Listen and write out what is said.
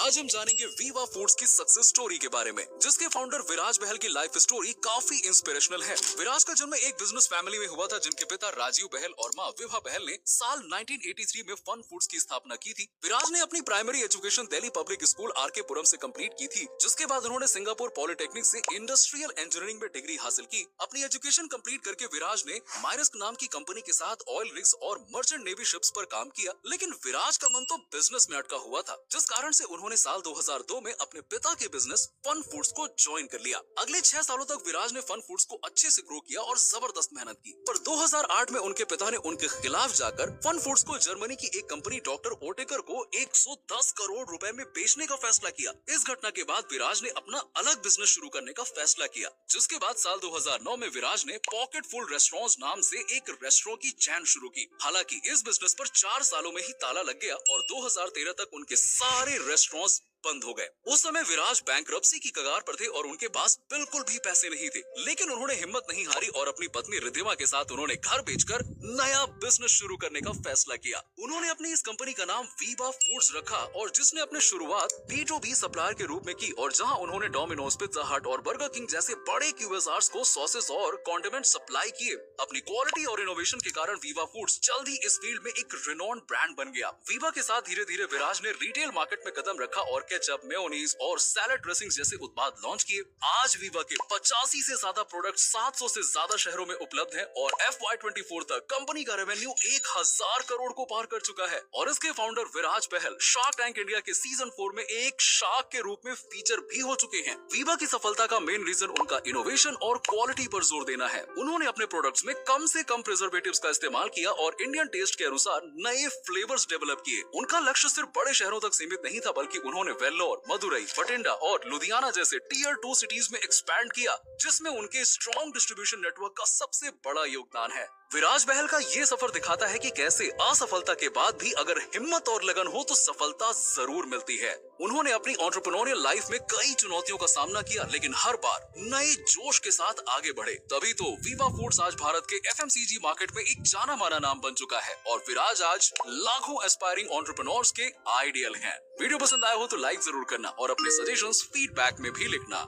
आज हम जानेंगे वीवा फूड्स की सक्सेस स्टोरी के बारे में, जिसके फाउंडर विराज बहल की लाइफ स्टोरी काफी इंस्पिरेशनल है। विराज का जन्म एक बिजनेस फैमिली में हुआ था, जिनके पिता राजीव बहल और मां विभा बहल ने साल 1983 में फन फूड्स की स्थापना की थी। विराज ने अपनी primary education Delhi Public School RK Puram से कंप्लीट की थी, जिसके बाद उन्होंने सिंगापुर पॉलिटेक्निक से इंडस्ट्रियल इंजीनियरिंग में डिग्री हासिल की। अपनी एजुकेशन कंप्लीट करके विराज ने मायरस्क नाम की कंपनी के साथ ऑयल रिग्स और मर्चेंट नेवी शिप्स पर काम किया, लेकिन विराज का मन तो बिजनेस में अटका हुआ था, जिस कारण से उन्होंने साल 2002 में अपने पिता के बिजनेस फन फूड्स को ज्वाइन कर लिया। अगले 6 सालों तक विराज ने फन फूड्स को अच्छे से ग्रो किया और जबरदस्त मेहनत की, पर 2008 में उनके पिता ने उनके खिलाफ जाकर फन फूड्स को जर्मनी की एक कंपनी डॉक्टर ओटेकर को 110 करोड़ रुपए में बेचने का फैसला किया। इस घटना के बाद विराज ने अपना अलग बिजनेस शुरू करने का फैसला किया, जिसके बाद साल 2009 में विराज ने पॉकेट फुल रेस्टोरेंट्स नाम से एक रेस्टोरेंट की चैन शुरू की। हालांकि इस बिजनेस पर 4 सालों में ही ताला लग गया और 2013 तक उनके सारे रेस्टोरेंट्स बंद हो गए। उस समय विराज बैंकरप्सी की कगार पर थे और उनके पास बिल्कुल भी पैसे नहीं थे, लेकिन उन्होंने हिम्मत नहीं हारी और अपनी पत्नी रिद्धिमा के साथ उन्होंने घर बेचकर नया बिजनेस शुरू करने का फैसला किया। उन्होंने अपनी इस कंपनी का नाम वीवा फूड्स रखा और जिसने अपनी शुरुआत B2B सप्लायर के रूप में की, और जहां उन्होंने डोमिनोज, पिज्जा हट और बर्गर किंग जैसे बड़े QSRs को सॉसेस और कॉन्डिमेंट सप्लाई किए। अपनी क्वालिटी और इनोवेशन के कारण वीवा फूड्स जल्द ही इस फील्ड में एक रिनोन्ड ब्रांड बन गया। वीवा के साथ धीरे धीरे विराज ने रिटेल मार्केट में कदम रखा और केचप, मेयोनीज और सैलेड ड्रेसिंग जैसे उत्पाद लॉन्च किए। आज वीवा के 85 से ज्यादा प्रोडक्ट 700 से ज्यादा शहरों में उपलब्ध हैं और FY24 तक कंपनी का रेवेन्यू 1000 करोड़ को पार कर चुका है। और इसके फाउंडर विराज बहल शार्क टैंक इंडिया के सीजन 4 में एक शार्क के रूप में फीचर भी हो चुके हैं। वीवा की सफलता का मेन रीजन उनका इनोवेशन और क्वालिटी पर जोर देना है। उन्होंने अपने प्रोडक्ट्स में कम से कम प्रिजर्वेटिव्स का इस्तेमाल किया और इंडियन टेस्ट के अनुसार नए फ्लेवर्स डेवलप किए। उनका लक्ष्य सिर्फ बड़े शहरों तक सीमित नहीं था, बल्कि उन्होंने वेल्लोर, मदुरई, बठिंडा और लुधियाना जैसे टियर 2 सिटीज में एक्सपैंड किया, जिसमें उनके स्ट्रॉन्ग डिस्ट्रीब्यूशन नेटवर्क का सबसे बड़ा योगदान है। विराज बहल का ये सफर दिखाता है कि कैसे असफलता के बाद भी अगर हिम्मत और लगन हो तो सफलता जरूर मिलती है। उन्होंने अपनी एंटरप्रेन्योरियल लाइफ में कई चुनौतियों का सामना किया, लेकिन हर बार नए जोश के साथ आगे बढ़े। तभी तो वीवा फूड्स आज भारत के FMCG मार्केट में एक जाना माना नाम बन चुका है और विराज आज लाखों एस्पायरिंग एंटरप्रेन्योर्स के आइडियल हैं। वीडियो पसंद आया हो तो लाइक जरूर करना और अपने सजेशंस फीडबैक में भी लिखना।